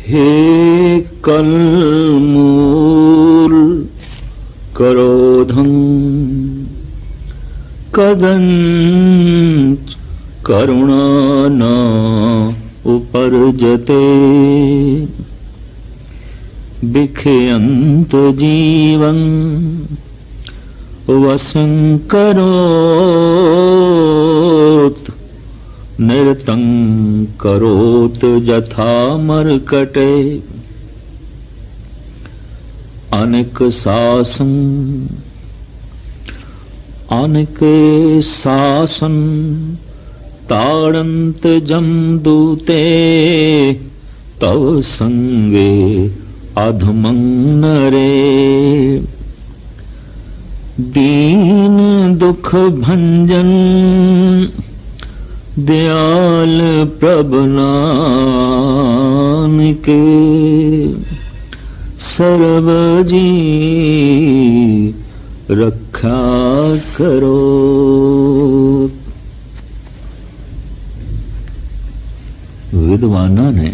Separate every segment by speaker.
Speaker 1: हे कलमूल करोधं कदंच करुणा न उपर्जते बिखयंत जीवन वसं करोत निरतं करोत यथा मर्कटे अनेक शासन अनेके शासन ताड़ंत जमदूते तव संगे अधमं नरे दीन दुख भंजन दयाल प्रभुनानके सर्वजी रक्षा करो। विद्वाना ने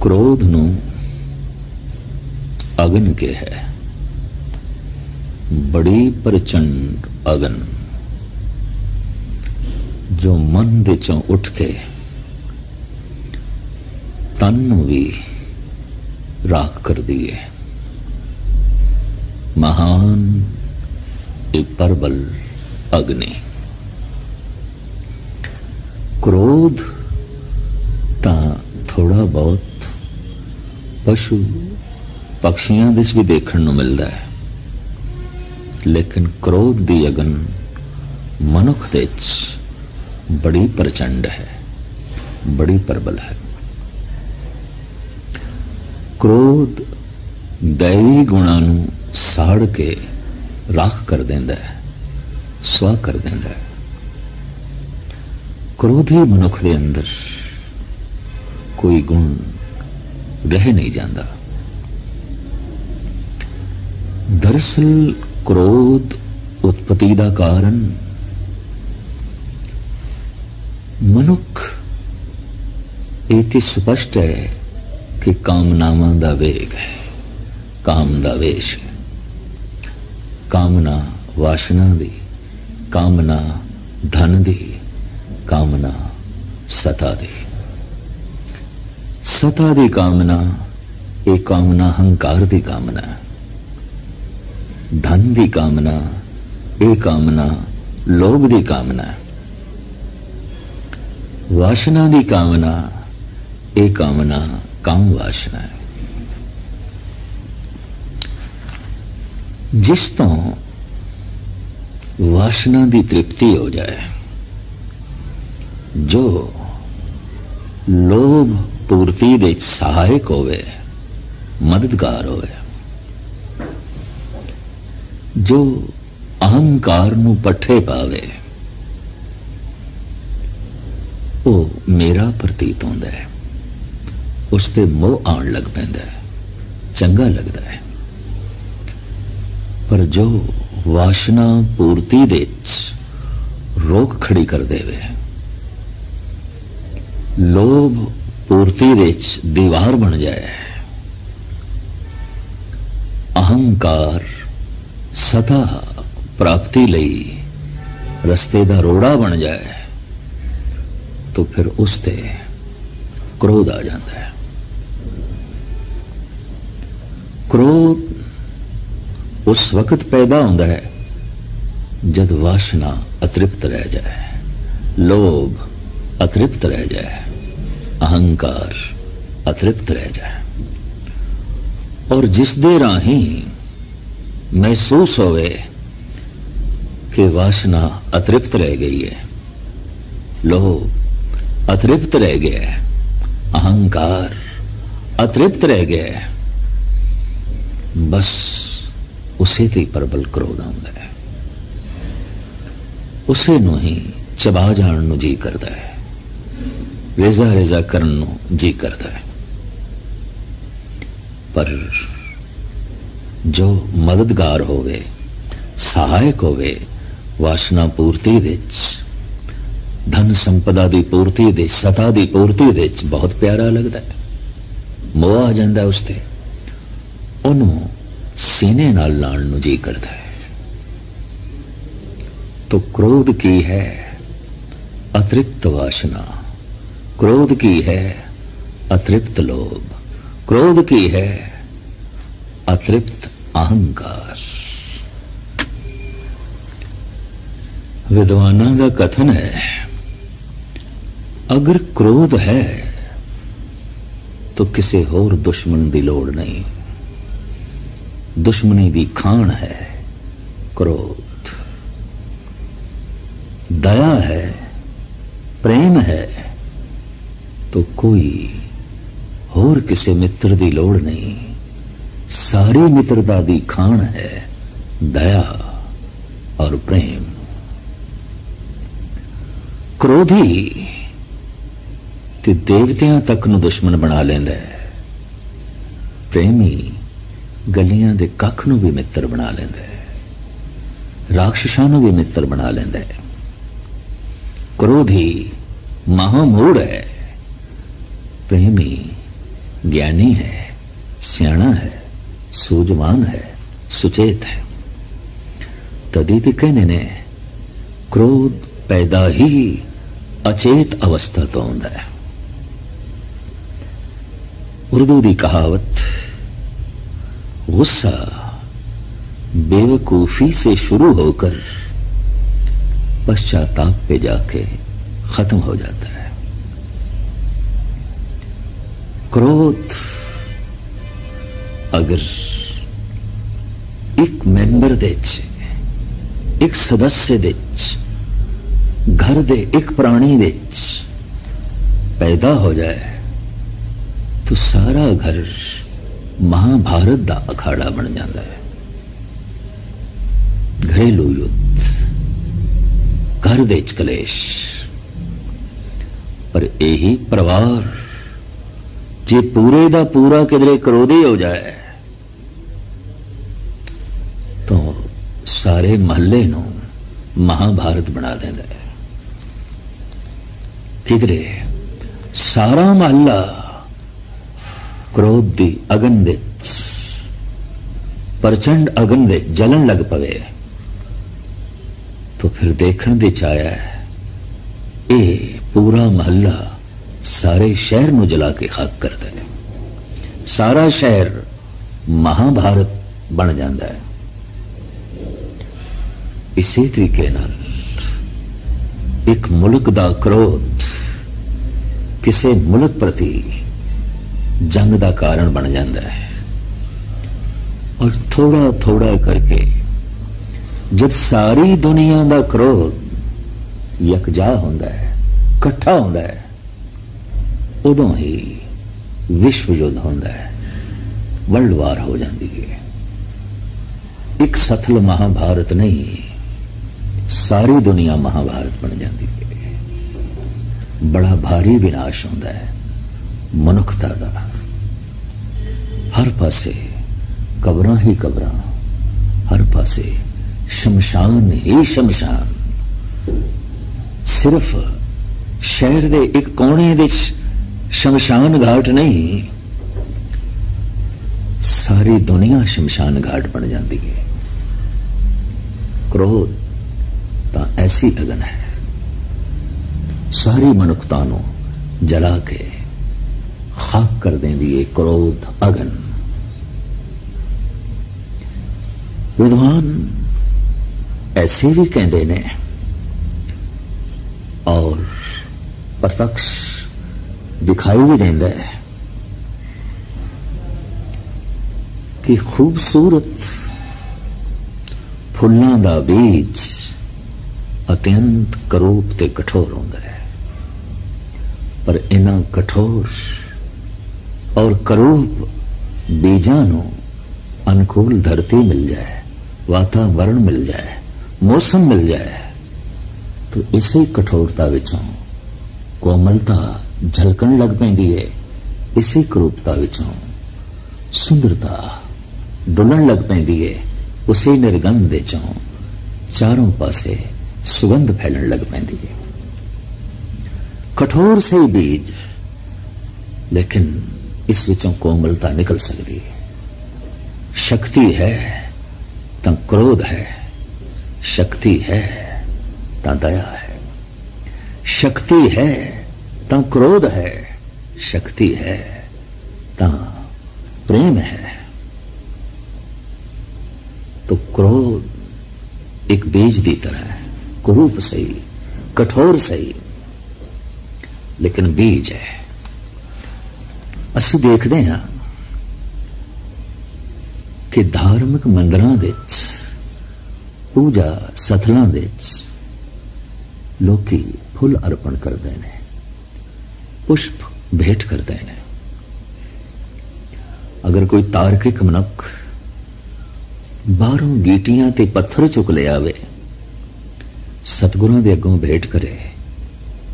Speaker 1: क्रोध नूं अगन के है, बड़ी प्रचंड अगन जो मन दे चों उठ के तन नूं भी राख कर दिए। महान एक प्रबल अग्नि क्रोध तां थोड़ा बहुत पशु पक्षियां दिस भी देखण नूं मिलदा है, लेकिन क्रोध दी अगन मनुख दे च बड़ी प्रचंड है, बड़ी प्रबल है। क्रोध दैवी गुणां नूं साड़ के राख कर देंदा है, स्वा कर देंदा है। क्रोधी मनुख दे अंदर कोई गुण रह नहीं जाता। दरअसल क्रोध उत्पत्ति का कारण मनुख इति स्पष्ट है कि कामनावां दा वेग है, काम दा वेश है। कामना वासना दी, कामना धन दी, कामना सता दी। सता दी कामना एक कामना हंकार दी कामना, धन दी कामना एक कामना लोभ दी कामना, वासना दी कामना एक कामना काम वासना है। जिस तो वासना दी तृप्ति हो जाए, जो लोभ पूर्ति दे सहायक होवे, मददगार होवे, जो अहंकार नू पट्ठे पावे, वो मेरा प्रतीत होंदा है, उसते मोह आण लग पैंदा है, चंगा लगदा है। पर जो वासना पूर्ति दे रोक खड़ी कर देवे, लोभ पूर्ति दे दीवार बन जाए, अहंकार सता प्राप्ति लई रस्ते दा रोड़ा बन जाए, तो फिर उसते क्रोध आ जाता है। क्रोध उस वक्त पैदा होता है जब वासना अतृप्त रह जाए, लोभ अतृप्त रह जाए, अहंकार अतृप्त रह जाए, और जिस दे राही महसूस होवे कि वासना अतृप्त रह गई है, लोभ अतृप्त रह गया है, अहंकार अतृप्त रह गया है, बस उसे ते प्रबल क्रोध आंदा है, उसे नूं ही चबा जाण नूं जी करदा है, रेजा रेजा करन नूं जी करदा है। पर जो मददगार होवे, सहायक होवे, वासना पूर्ति विच धन संपदा की पूर्ति दे, सता की पूर्ति दे बहुत प्यारा लगता है, मोह आ जाता है उसते, उन्होंने सीने नाल लाण नूं जी करता है। तो क्रोध की है अतृप्त वासना, क्रोध की है अतृप्त लोभ, क्रोध की है अतृप्त अहंकार। विद्वानों का कथन है, अगर क्रोध है तो किसी होर दुश्मन की लोड़ नहीं, दुश्मनी की खान है क्रोध। दया है, प्रेम है तो कोई होर किसी मित्र की लोड़ नहीं, सारी मित्रता की खान है दया और प्रेम। क्रोधी ते देवतियां तक नूं दुश्मन बना लेंदा है, प्रेमी गलियां दे कख नूं भी मित्र बना लेंदा है, राक्षसां नूं भी मित्र बना लेंदा है। क्रोधी महामूढ़ है, प्रेमी ज्ञानी है, सियाणा है, सूझवान है, सुचेत है। तदी ते कहने ने क्रोध पैदा ही अचेत अवस्था तो होता है। उर्दू की कहावत, गुस्सा बेवकूफी से शुरू होकर पश्चाताप पे जाके खत्म हो जाता है। क्रोध अगर एक मेंबर दे, एक सदस्य दे, घर दे एक प्राणी दे पैदा हो जाए तो सारा घर महाभारत का अखाड़ा बन जाता है। घरेलू युद्ध, घर दे कलेश। पर यही परिवार जे पूरे दा पूरा किधरे क्रोधी हो जाए तो सारे महल्ले नू महाभारत बना देंदा है। किधरे सारा महल्ला क्रोध दी अगन दे, प्रचंड अगन दे जलन लग पवे तो फिर देखण दी चाया है ये पूरा महल्ला सारे शहर नू जला के खाक करता है, सारा शहर महाभारत बन जाता है। इसी तरीके नाल एक मुल्क दा क्रोध किसी मुल्क प्रति जंग दा कारण बन जाता है। और थोड़ा थोड़ा करके जब सारी दुनिया दा क्रोध यकजा होंदा है, इकट्ठा होंदा है, उदों ही विश्व युद्ध होंदा है, वर्ल्ड वार हो जाती है। एक सथल महाभारत नहीं, सारी दुनिया महाभारत बन जाती है। बड़ा भारी विनाश होंदा है मनुखता का। हर पासे कबरां ही कबरां, हर पासे शमशान ही शमशान। सिर्फ शहर दे एक कोने दे शमशान घाट नहीं, सारी दुनिया शमशान घाट बन जाती है। क्रोध तो ऐसी अगन है, सारी मनुखता नू जला के खाक कर देंदी है क्रोध अगन। विद्वान ऐसे भी कहते ने और प्रत्यक्ष दिखाई भी देंदा है कि खूबसूरत फुल्लां दा बीज अत्यंत करूप ते कठोर होंदा है। पर इन्हां कठोर और करूप बीजां नूं अनुकूल धरती मिल जाए, वातावरण मिल जाए, मौसम मिल जाए तो इसी कठोरता विचों कोमलता झलकन लग पैंदी है। इसी करूपता विचों सुंदरता डुलन लग पैंदी है। उसी निर्गंध विचों चारों पासे सुगंध फैलन लग पैंदी है। कठोर से ही बीज, लेकिन इस विचों कोमलता निकल सकती है। शक्ति है तां क्रोध है, शक्ति है तां दया है, शक्ति है तां क्रोध है, शक्ति है तां प्रेम है। तो क्रोध एक बीज दी तरह है, कुरूप सही, कठोर सही, लेकिन बीज है। ਅਸੀਂ ਦੇਖਦੇ ਹਾਂ ਕਿ ਧਾਰਮਿਕ ਮੰਦਰਾਂ ਦੇ ਵਿੱਚ, ਪੂਜਾ ਸਥਲਾਂ ਦੇ ਵਿੱਚ ਲੋਕੀ ਫੁੱਲ ਅਰਪਣ ਕਰਦੇ ਨੇ, ਪੁਸ਼ਪ ਭੇਟ ਕਰਦੇ ਨੇ। ਅਗਰ ਕੋਈ ਤਾਰਕਿਕ ਮਨੁੱਖ ਬਾਹਰੋਂ ਗੀਟੀਆਂ ਤੇ ਪੱਥਰ ਚੁੱਕ ਲਿਆਵੇ, ਸਤਿਗੁਰਾਂ ਦੇ ਅੱਗੋਂ ਭੇਟ ਕਰੇ,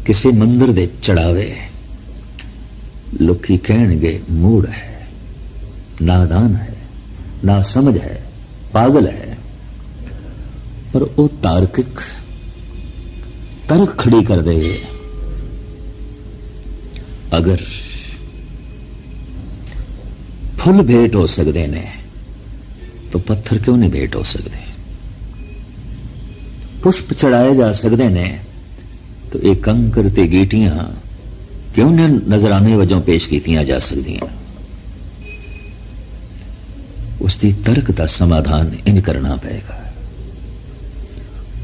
Speaker 1: ਕਿਸੇ ਮੰਦਰ ਦੇ ਚੜਾਵੇ, लोकी कहणगे मूड है, नादान है, ना समझ है, पागल है। पर वो तार्किक तर्क खड़ी कर दे, अगर फुल भेंट हो सकते ने तो पत्थर क्यों नहीं भेंट हो सकते? पुष्प चढ़ाए जा सकते ने तो एक कंकर ते गीटियां क्यों न नजराने वजों पेश कीतियां जा सकदियां? उसकी तर्क का समाधान इंज करना पड़ेगा।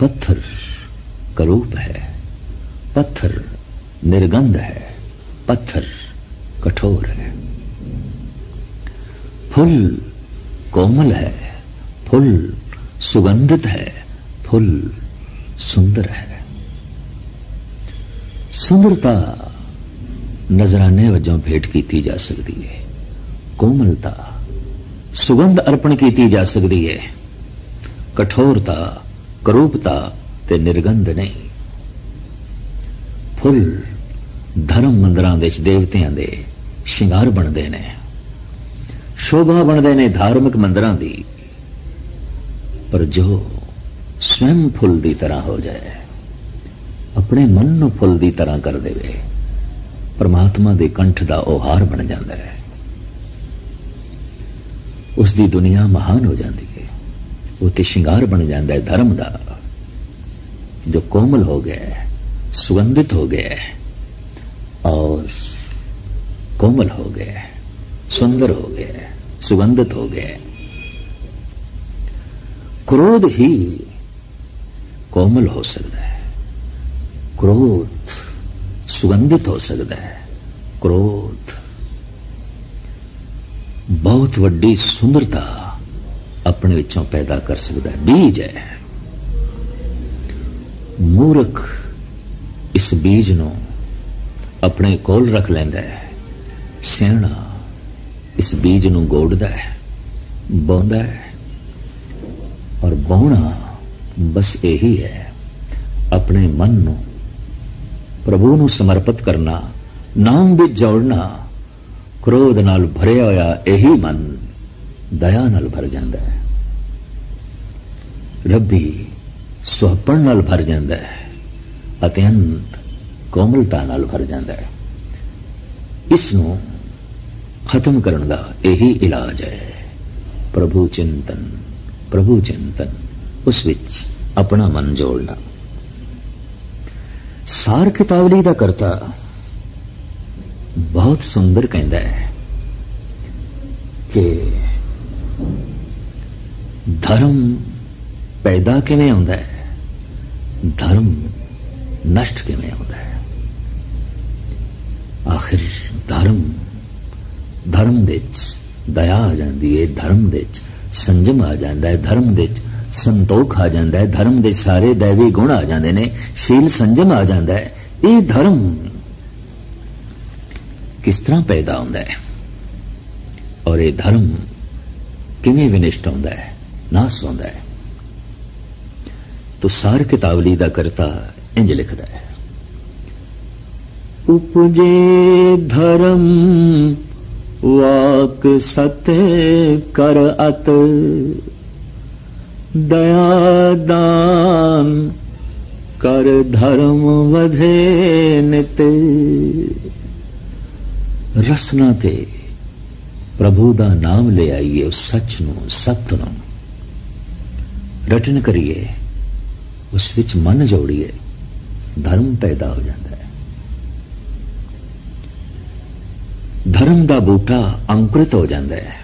Speaker 1: पत्थर करूप है, पत्थर निर्गंध है, पत्थर कठोर है। फूल कोमल है, फूल सुगंधित है, फूल सुंदर है। सुंदरता नजराने वजों भेंट की जा सकती है, कोमलता सुगंध अर्पण की जा सकती है, कठोरता करूपता ते निर्गंध नहीं। फुल धर्म मंदिरां दे देवतियां दे शिंगार बनते ने, शोभा बनते ने धार्मिक मंदिरां दी, पर जो स्वयं फुल दी तरह हो जाए, अपने मन नूं फुल दी तरह कर देवे, परमात्मा दे कंठ दा ओ हार बन जाता है। उसकी दुनिया महान हो जाती है, वो ते शिंगार बन जाता है धर्म दा, जो कोमल हो गया है, सुगंधित हो गया है और कोमल हो गया है, सुंदर हो गया है, सुगंधित हो गया है। क्रोध ही कोमल हो सकता है, क्रोध सुगंधित हो सकता है, क्रोध बहुत वड्डी सुंदरता अपने विचों पैदा कर सकता है। बीज है, मूर्ख इस बीज नूं अपने कोल रख लैंदा है, सियाणा इस बीज नूं गोड़दा है, बोंदा है। और बोना बस यही है, अपने मन नूं प्रभु नूं समर्पित करना, नाम विच जोड़ना। क्रोध नाल भरिया होया यही मन दया नाल भर जांदा है, रब्बी सुहपण नाल भर जांदा है, अत्यंत कोमलता नाल भर जांदा है। इस नूं खत्म करने का यही इलाज है, प्रभु चिंतन, प्रभु चिंतन, उस विच अपना मन जोड़ना। सार कितावली दा करता बहुत सुंदर कहता है कि धर्म पैदा किवें होंदा है, धर्म नष्ट किवें होंदा है। आखिर धर्म दे दया आ जाती है, धर्म दे संजम आ जाता है, धर्म दे संतोख आ जाता है, धर्म दे सारे दैवी गुण आ जाते हैं, शील संजम आ जाता है। ये धर्म किस तरह पैदा होता है और ये धर्म किवें विनिष्ट होता है, नाश होता है? तो सार कितावली दा करता इंज लिखता है, उपजे धर्म वाक सत्य कर अत, दया दान कर धर्म वधे नित। रसना ते प्रभु दा नाम ले आइए, उस सच नूं सत नूं रटन करिए, उस विच मन जोड़िए, धर्म पैदा हो जाता है। धर्म दा बूटा अंकुरित हो जाता है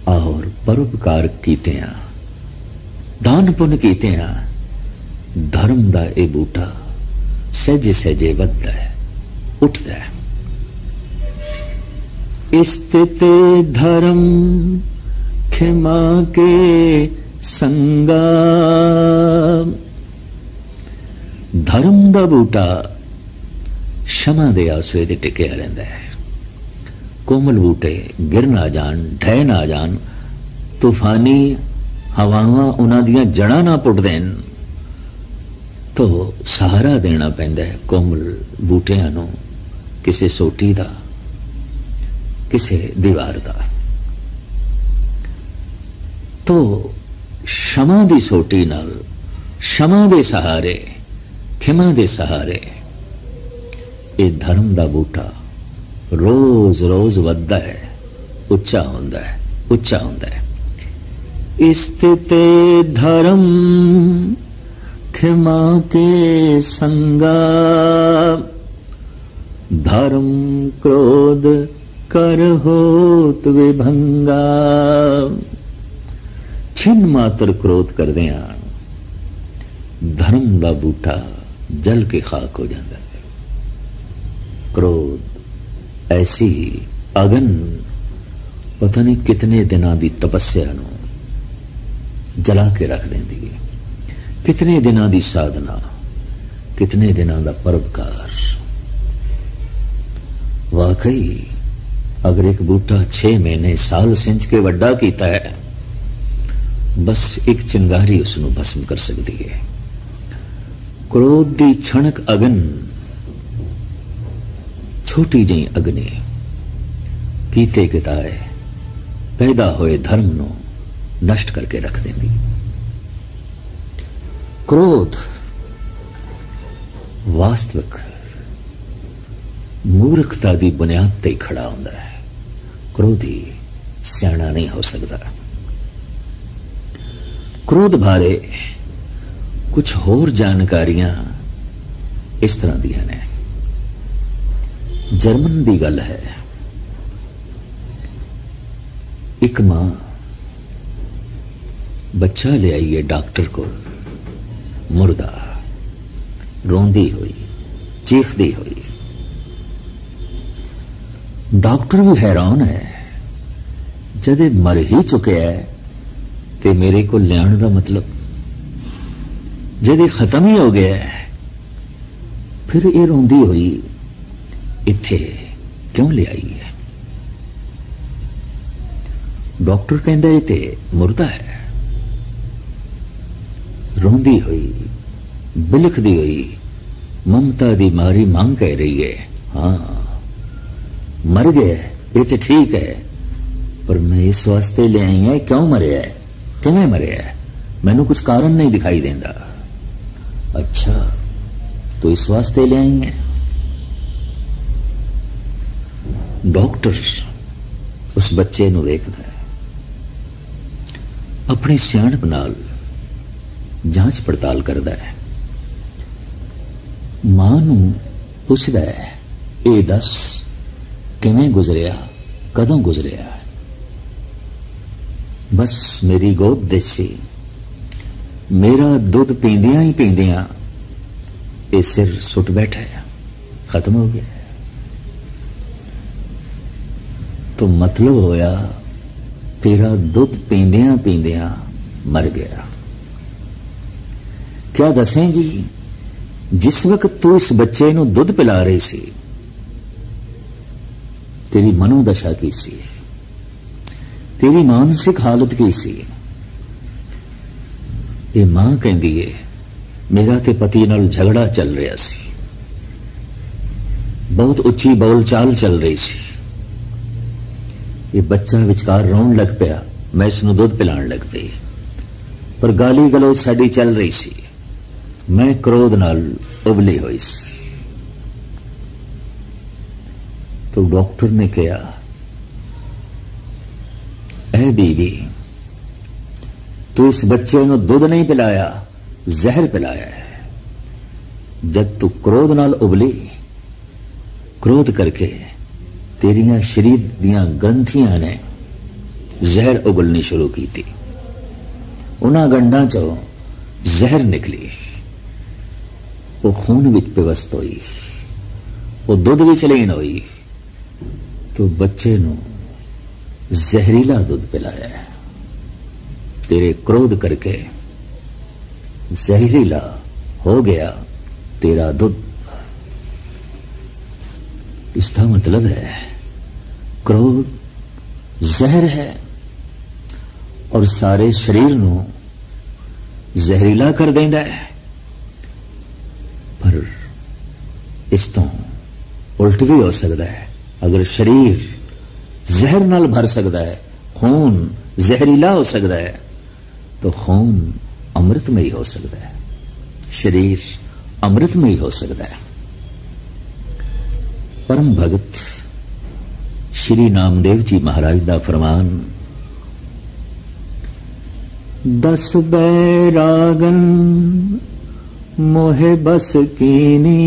Speaker 1: और परोपकार कीते हैं, दान पुण्य कीते हैं, धर्म दा ए बूटा सहजे सहजे वधदा है, उठता है। स्थित धर्म खिमा के संगा। धर्म दा बूटा क्षमा दे आसरे ते टिकिया रहिंदा है। कोमल बूटे गिर ना जान, ढह ना जान, तूफानी हवावां उन्हां दियां जड़ां ना पुट देन, तो सहारा देना पैंदा है कोमल बूटियां नूं, किसी सोटी दा, किसी दीवार दा। तो क्षमा दी सोटी नाल, क्षमा दे सहारे, खिमा दे सहारे ये धर्म दा बूटा रोज रोज वधदा है, उच्चा हुंदा है, उच्चा हुंदा है। स्थित धर्म खिमा के संगा। धर्म क्रोध कर होत विभंगा। छिन मात्र क्रोध कर दिया, धर्म दा बूटा जल के खाक हो जाता है। क्रोध ऐसी अगन पता नहीं कितने दिनां दी तपस्या नूं जला के रख देंदी है, कितने दिनां दी साधना, कितने दिनां दा परोपकार। वाकई अगर एक बूटा 6 महीने साल सिंच के वड्डा कीता है, बस एक चिंगारी उसनूं भस्म कर सकती है। क्रोध दी छणक अगन, छोटी जी अग्नि कीते किताए पैदा होए धर्म नूं नष्ट करके रख देंदी। क्रोध वास्तविक मूर्खता दी बुनियाद ते खड़ा हुंदा है। क्रोधी सियाणा नहीं हो सकता। क्रोध बारे कुछ होर जानकारियां इस तरह दी ने। जर्मन दी गल है, एक मां बच्चा ले आई है डॉक्टर को, मुर्दा, रोंदी हुई, चीखदी हुई। डॉक्टर भी हैरान है, जदे मर ही चुके है ते मेरे को लियाण दा मतलब, जदे खत्म ही हो गया है, फिर ये रोंदी हुई इत्थे क्यों ले आई है? डॉक्टर कहंदा है ते मुर्दा है। रोंदी हुई, बिलखदी हुई, ममता दी मारी मांग कह रही है, हाँ मर गया ये तो ठीक है, पर मैं इस वास्ते ले आई है, क्यों मरिया है, किवें मरिया है, मैनू कुछ कारण नहीं दिखाई देंदा। अच्छा तो इस वास्ते ले आई है। डॉक्टर उस बच्चे नू वेखदा है, अपनी सियाणप नाल जांच पड़ताल करदा है। मां नू पुछदा है, ए दस किवें गुजरिया, कदों गुजरिया? बस मेरी गोद देसी, मेरा दुध पींदियां ही पींदियां ये सिर सुट बैठा है, खत्म हो गया। तो मतलब होया तेरा दुध पींदियां पींदियां मर गया। क्या दसेंगी, जिस वक्त तू इस बच्चे नू दुध पिला रही सी, तेरी मनोदशा की सी, तेरी मानसिक हालत की सी? ये मां कहती है, मेरा ते पति नाल झगड़ा चल रहा सी, बहुत उच्ची बोल चाल चल रही सी, ये बच्चा विचकार रोन लग पिया, मैं इसनूं दुध पिलाण लग पई, पर गाली गलोच साडी चल रही सी, मैं क्रोध नाल उबली हुई सी। तो डॉक्टर ने कहा, ऐ बीवी, तू इस बच्चे को दूध नहीं पिलाया, जहर पिलाया है। जब तू क्रोध नाल उबली, क्रोध करके तेरिया शरीर दियां ग्रंथियां ने जहर उबलनी शुरू की थी। उन्हां गंढां चो जहर निकली, वो खून विच पिवस्त हुई, वो दुध विच लीन हुई। तो बच्चे नू जहरीला दुध पिलाया है। तेरे क्रोध करके जहरीला हो गया तेरा दुध। इसका मतलब है क्रोध जहर है और सारे शरीर नू जहरीला कर देंदा है। पर इस तो उल्ट भी हो सकता है। अगर शरीर जहर नाल भर सकता है, खून जहरीला हो सकता है, तो खून अमृतमयी हो सकता है, शरीर अमृतमयी हो सकता है। परम भगत श्री नामदेव जी महाराज दा फरमान, 10 बैरागन मोहे बस कीनी,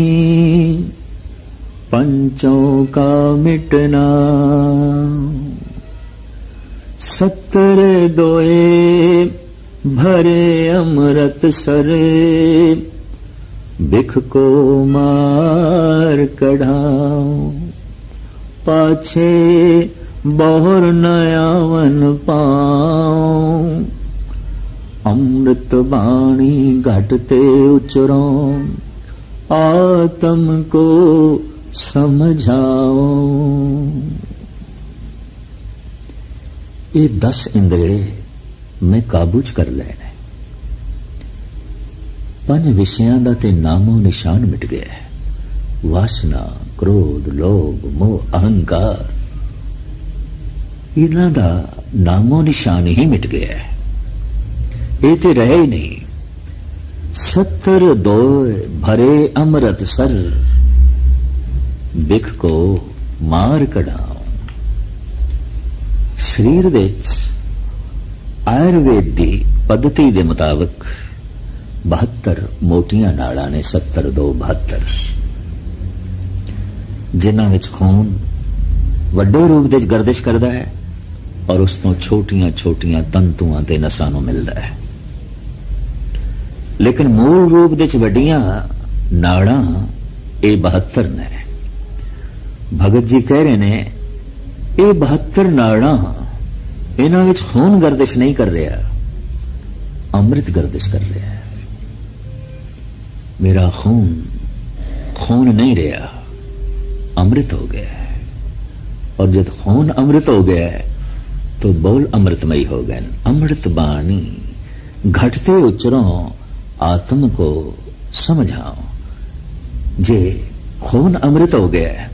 Speaker 1: पंचों का मिटना। 70 दोए भरे अमृत सरे, बिख को मार कढ़ाओ। पाछे बहुर नयावन पाओ, अमृत बाणी घटते उचरो, आत्म को समझाओ। ये 10 इंद्रिय मैं काबूच कर लेने। 5 विषयां दा ते नामो निशान मिट गया है। वासना, क्रोध, लोभ, मोह, अहंकार, इन्हां दा नामो निशान ही मिट गया है। ये ते रहे ही नहीं। 70 दोए भरे अमृत सर, बिख को मार कढ़ाओ। शरीर विच आयुर्वेद दी पद्धति दे मुताबिक 72 मोटियां नाड़ां ने। 70 2 72, जिन्हां विच खून वड्डे रूप दे गर्दिश करदा है और उस तो छोटियां छोटियां तंतुआं ते नसां नूं मिलदा है। लेकिन मूल रूप दे वड्डियां नाड़ां ये 72 ने। भगत जी कह रहे ने, ये 72 नाड़ां, इन्हां विच खून गर्दिश नहीं कर रहा, अमृत गर्दिश कर रहा है। मेरा खून खून नहीं रहा, अमृत हो गया है। और जब खून अमृत हो गया है तो बोल अमृतमयी हो गए। अमृत बाणी घटते उचरों, आत्म को समझाओ। जे खून अमृत हो गया है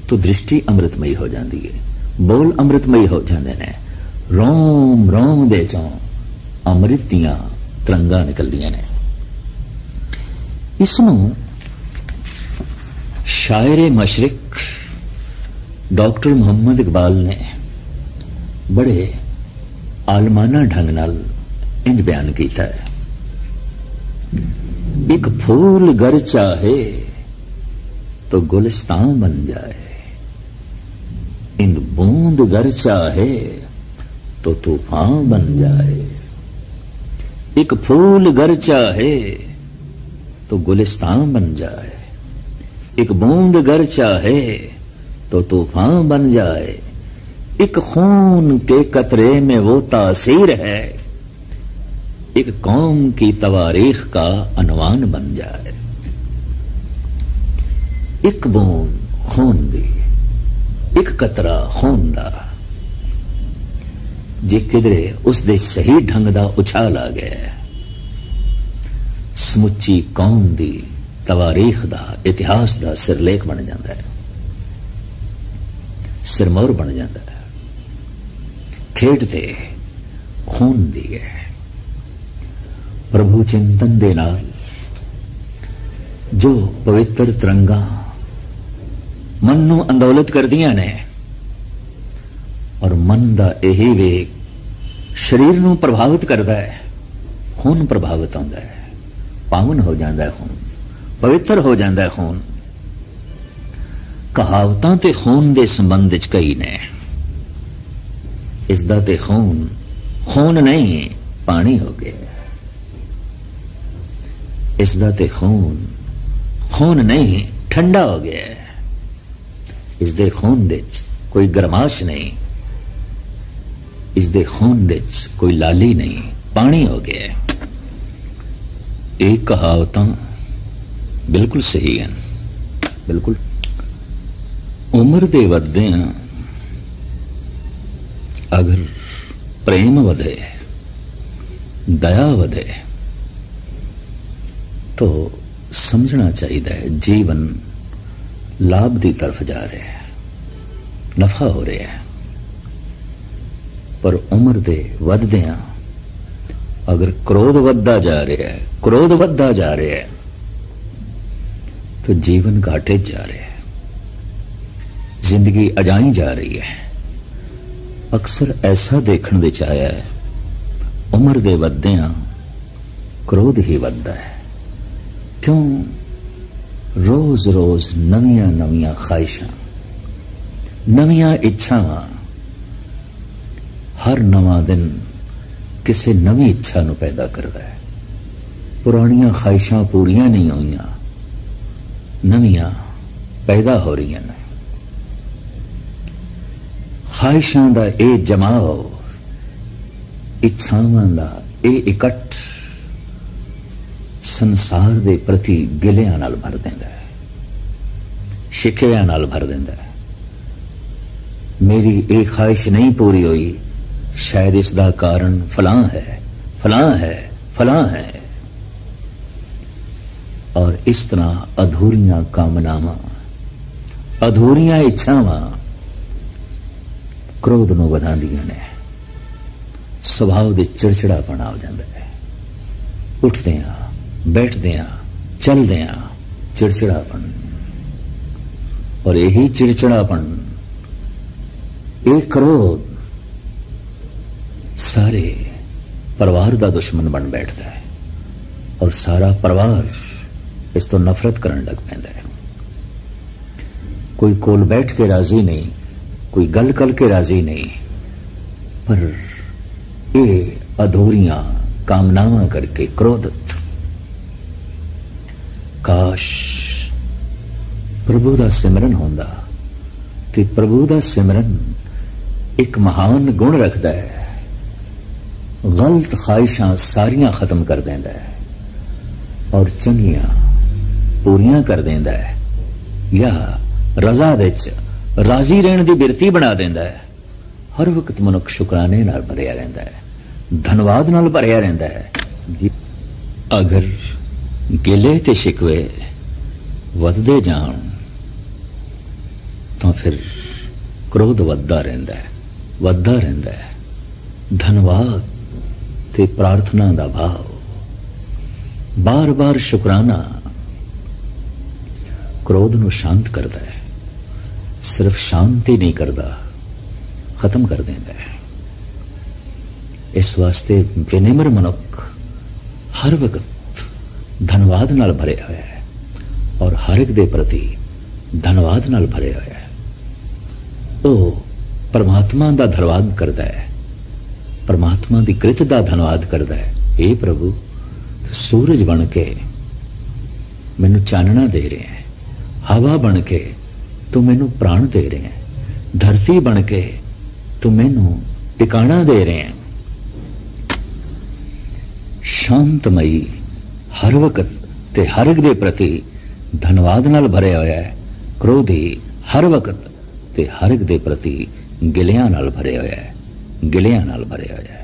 Speaker 1: तो दृष्टि अमृतमयी हो जाती है, बोल अमृतमयी हो जाते हैं। रोम रोम दे चों अमृत दियां तरंगां निकलदियां ने। इसनूं शायरे मशरिक डॉक्टर मोहम्मद इकबाल ने बड़े आलमाना ढंग नाल इंज बयान किया है। एक फूल गर चाहे तो गुलिस्तान बन जाए, इंद बूंद गर चाहे तो तूफान बन जाए। एक फूल गर चाहे तो गुलिस्तान बन जाए, एक बूंद गर चाहे तो तूफान बन जाए। एक खून के कतरे में वो तासीर है, एक कौम की तवारीख का अनवान बन जाए। एक बूंद खून दी, एक कतरा खून दा, जे किधरे उस दे सही ढंग दा उछाल आ गया, समुची कौम दी तवारीख दा, इतिहास दा सिरलेख बन जाता है, सिरमौर बन जाता है। खेड ते खून दी है। प्रभु चिंतन दे नाल जो पवित्र तरंगा मन नूं अंदोलित करदियां ने और मन दा यही वेग शरीर नूं प्रभावित करदा है। खून प्रभावित होंदा है, पावन हो जाता है खून, पवित्र हो जाता है खून। कहावतां ते खून दे संबंध च कई ने। इसदा ते खून खून नहीं पानी हो गया। इसदा ते खून खून नहीं ठंडा हो गया। इस दे खून दे कोई गरमाश नहीं, इस दे खून दे कोई लाली नहीं, पानी हो गया। एक कहावतां बिल्कुल सही है, बिल्कुल। उम्र दे वधदियां अगर प्रेम वधे, दया वधे, तो समझना चाहिए जीवन लाभ की तरफ जा रहा है, नफा हो रहा है। पर उम्र दे वधदियां अगर क्रोध वधदा जा रहा है, क्रोध वधदा जा रहा है, तो जीवन घाटे जा रहा है, जिंदगी अजाई जा रही है। अक्सर ऐसा देखने विच आया है, उम्र दे वधदियां क्रोध ही वधदा है। क्यों? रोज रोज नवियां नवियां ख्वाहिशां, नवियां इच्छावां, हर नवा दिन किसी नवी इच्छा नूं पैदा करता है। पुरानियां ख्वाहिशां पूरियां नहीं होईयां, नवियां पैदा हो रही हैं। ख्वाहिशां दा ये जमाव, इच्छावां दा ये इकट्ठ संसार दे प्रति गिलियां नाल भर देंदा है, शिकवियां नाल भर देंदा है। मेरी एक ख्वाहिश नहीं पूरी हुई, शायद इसका कारण फलां है, फलां है, फलां है। और इस तरह अधूरियां कामनावां, अधूरियां इच्छावां क्रोध नूं वधांदियां ने। सुभाव दे चिड़चिड़ापन आ जांदा है। उठदियां, बैठदियां, चलदियां चिड़चिड़ापन। और यही चिड़चिड़ापन, एक क्रोध सारे परिवार का दुश्मन बन बैठता है और सारा परिवार इस तो नफरत करने लग पैंदा है। कोई कोल बैठ के राजी नहीं, कोई गल करके राजी नहीं, पर ये अधूरियां कामनावां करके क्रोधित। काश प्रभु का सिमरन होंदा, ते प्रभु का सिमरन एक महान गुण रखता है। गलत ख्वाहिशां सारियां खत्म कर देंदा है और चंगियां पूरियां कर देंदा है, या रजा विच राजी रहने की बिरती बना देंदा है। हर वक्त मनुख शुकराने नाल भरिया रहंदा है, धनवाद नाल भरिया रहंदा है। अगर गिले ते शिकवे वधदे जाण तो फिर क्रोध वधदा रहंदा है, वधदा रहंदा है। धनवाद ते प्रार्थना दा भाव, बार बार शुकराना क्रोध नूं शांत करता है। सिर्फ शांति नहीं करता, खत्म कर देता है। इस वास्ते विनिम्र मनुख हर वक्त धनवाद नाल भरे हुए है और हर एक दे प्रति धनवाद नाल भरे हुए है। वो परमात्मा दा धनवाद करता है, परमात्मा की कृत का धनवाद करता है। हे प्रभु, सूरज बन के मैनू चानना दे रहे हैं, हवा बन के तू मैनू प्राण दे रहे हैं, धरती बन के तू मैनू टिकाणा दे रहे हैं। शांतमयी हर वक्त ते हर एक दे प्रति धनवाद नाल भरे होया है। क्रोधी हर वक्त ते हर एक दे प्रति गिलियां नाल भरे होया है, गिलियां नाल भरे होया है।